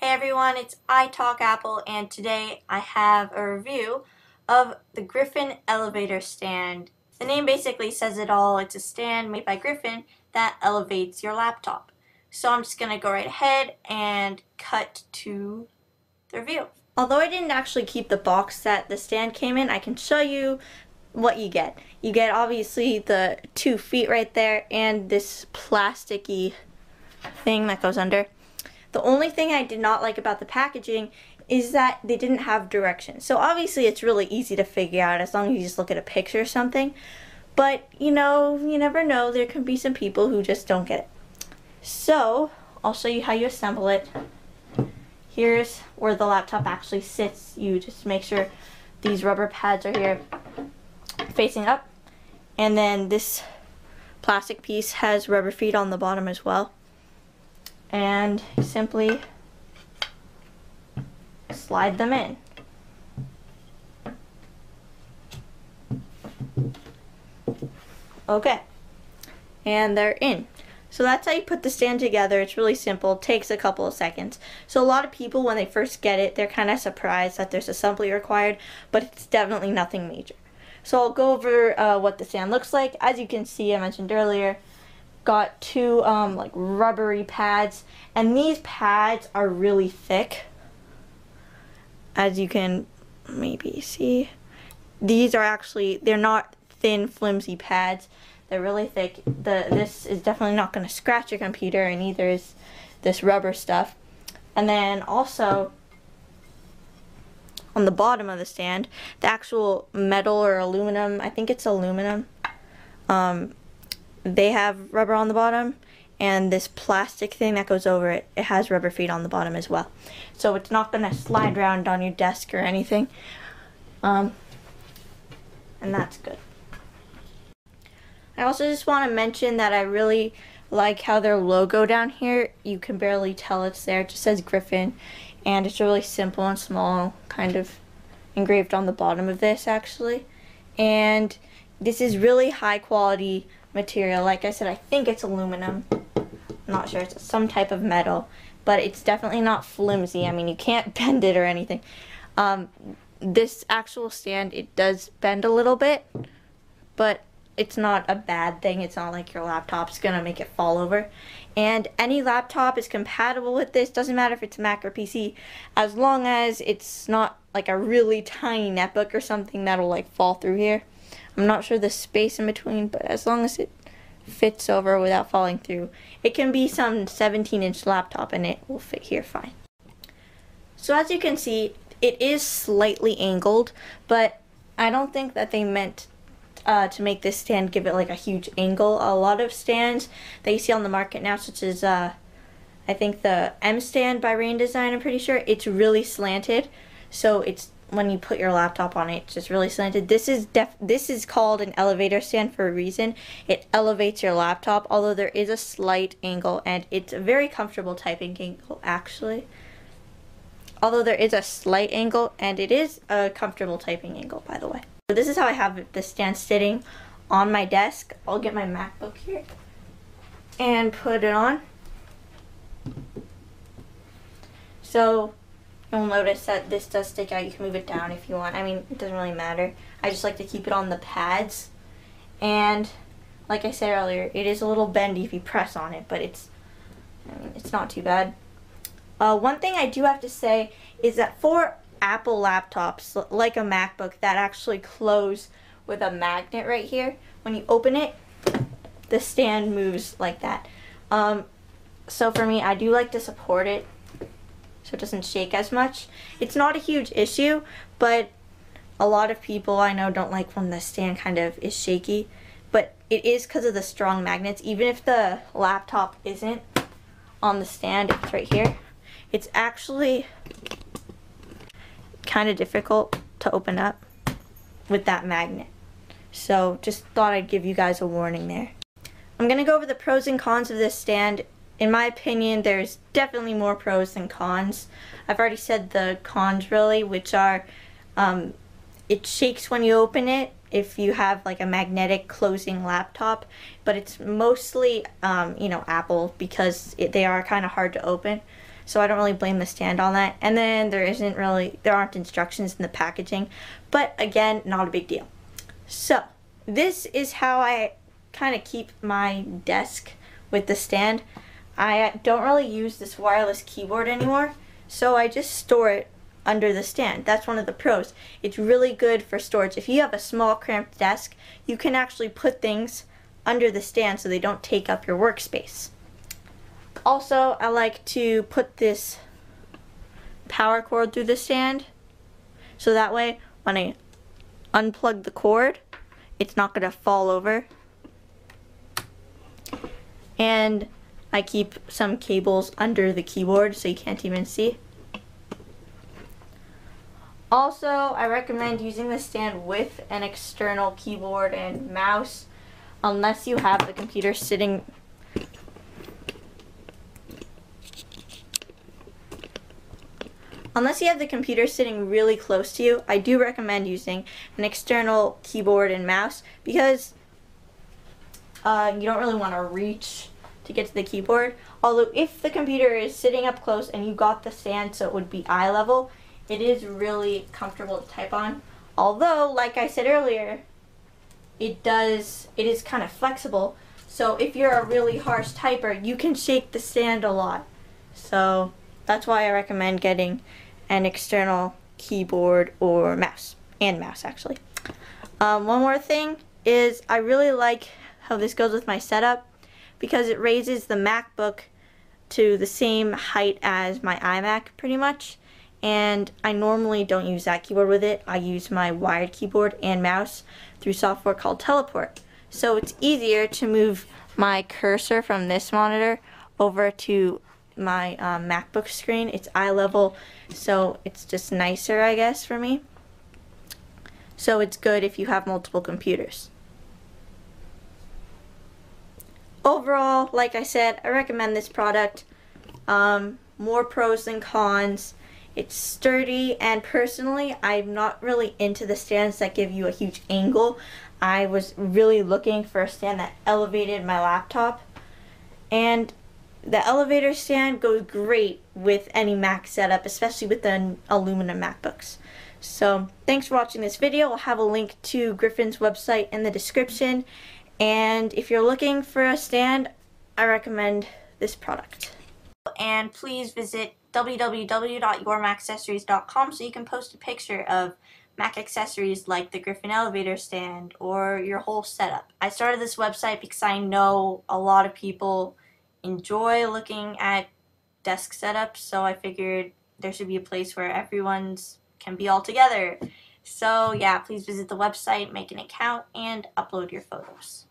Hey everyone, it's I Talk Apple, and today I have a review of the Griffin elevator stand. The name basically says it all. It's a stand made by Griffin that elevates your laptop. So I'm just going to go right ahead and cut to the review. Although I didn't actually keep the box that the stand came in, I can show you what you get. You get obviously the 2 feet right there and this plasticky thing that goes under. The only thing I did not like about the packaging is that they didn't have directions. So obviously it's really easy to figure out as long as you just look at a picture or something. But you know, you never know, there can be some people who just don't get it. So I'll show you how you assemble it. Here's where the laptop actually sits. You just make sure these rubber pads are here facing up. And then this plastic piece has rubber feet on the bottom as well. And simply slide them in. Okay, and they're in. So that's how you put the stand together. It's really simple. It takes a couple of seconds. So a lot of people, when they first get it, they're kind of surprised that there's assembly required, but it's definitely nothing major. So I'll go over what the stand looks like. As you can see, I mentioned earlier, got 2 like rubbery pads, and these pads are really thick. As you can maybe see, these are actually, they're not thin flimsy pads, they're really thick. This is definitely not going to scratch your computer, and neither is this rubber stuff. And then also on the bottom of the stand, the actual metal or aluminum, I think it's aluminum, they have rubber on the bottom, and this plastic thing that goes over it, it has rubber feet on the bottom as well. So it's not going to slide around on your desk or anything. And that's good. I also just want to mention that I really like how their logo down here, you can barely tell it's there. It just says Griffin, and it's really simple and small, kind of engraved on the bottom of this actually. And this is really high quality material. Like I said, I think it's aluminum. I'm not sure. It's some type of metal, but it's definitely not flimsy. I mean, you can't bend it or anything. This actual stand, it does bend a little bit, but it's not a bad thing. It's not like your laptop's gonna make it fall over. And any laptop is compatible with this. Doesn't matter if it's Mac or PC, as long as it's not like a really tiny netbook or something that'll like fall through here. I'm not sure the space in between, but as long as it fits over without falling through. It can be some 17-inch laptop and it will fit here fine. So as you can see, it is slightly angled, but I don't think that they meant to make this stand give it like a huge angle. A lot of stands that you see on the market now, such as I think the M stand by Rain Design, I'm pretty sure, it's really slanted. So it's, when you put your laptop on it, it's just really slanted. This is called an elevator stand for a reason. It elevates your laptop, although there is a slight angle, and it's a very comfortable typing angle actually. Although there is a slight angle, and it is a comfortable typing angle, by the way. So this is how I have the stand sitting on my desk. I'll get my MacBook here and put it on. So you'll notice that this does stick out. You can move it down if you want. I mean, it doesn't really matter. I just like to keep it on the pads. And like I said earlier, it is a little bendy if you press on it, but it's not too bad. One thing I do have to say is that for Apple laptops, like a MacBook, that actually close with a magnet right here, when you open it, the stand moves like that. So for me, I do like to support it so it doesn't shake as much. It's not a huge issue, but a lot of people I know don't like when the stand kind of is shaky. But it is because of the strong magnets. Even if the laptop isn't on the stand, it's right here. It's actually kind of difficult to open up with that magnet. So just thought I'd give you guys a warning there. I'm going to go over the pros and cons of this stand. In my opinion, there's definitely more pros than cons. I've already said the cons really, which are it shakes when you open it if you have like a magnetic closing laptop, but it's mostly you know, Apple, because they are kind of hard to open. so I don't really blame the stand on that. And then there aren't instructions in the packaging, but again, not a big deal. So this is how I kind of keep my desk with the stand. I don't really use this wireless keyboard anymore, so I just store it under the stand. That's one of the pros. It's really good for storage. If you have a small cramped desk, you can actually put things under the stand so they don't take up your workspace. Also, I like to put this power cord through the stand, so that way when I unplug the cord, it's not going to fall over. And I keep some cables under the keyboard so you can't even see. Also, I recommend using the stand with an external keyboard and mouse unless you have the computer sitting really close to you. I do recommend using an external keyboard and mouse because you don't really want to reach to get to the keyboard. Although if the computer is sitting up close and you got the stand so it would be eye level, it is really comfortable to type on. Although, like I said earlier, it is kind of flexible. So if you're a really harsh typer, you can shake the stand a lot. So that's why I recommend getting an external keyboard or mouse, and mouse actually. One more thing is I really like how this goes with my setup because it raises the MacBook to the same height as my iMac pretty much. And I normally don't use that keyboard with it. I use my wired keyboard and mouse through software called Teleport. So it's easier to move my cursor from this monitor over to my MacBook screen. It's eye level, so it's just nicer, I guess, for me. So it's good if you have multiple computers. Overall, like I said, I recommend this product. More pros than cons. It's sturdy, and personally, I'm not really into the stands that give you a huge angle. I was really looking for a stand that elevated my laptop, and the elevator stand goes great with any Mac setup, especially with the aluminum MacBooks. So thanks for watching this video. I'll have a link to Griffin's website in the description, and if you're looking for a stand, I recommend this product. And please visit www.yourmacaccessories.com so you can post a picture of Mac accessories like the Griffin elevator stand or your whole setup. I started this website because I know a lot of people enjoy looking at desk setups, so I figured there should be a place where everyone's can be all together. So yeah, please visit the website, make an account, and upload your photos.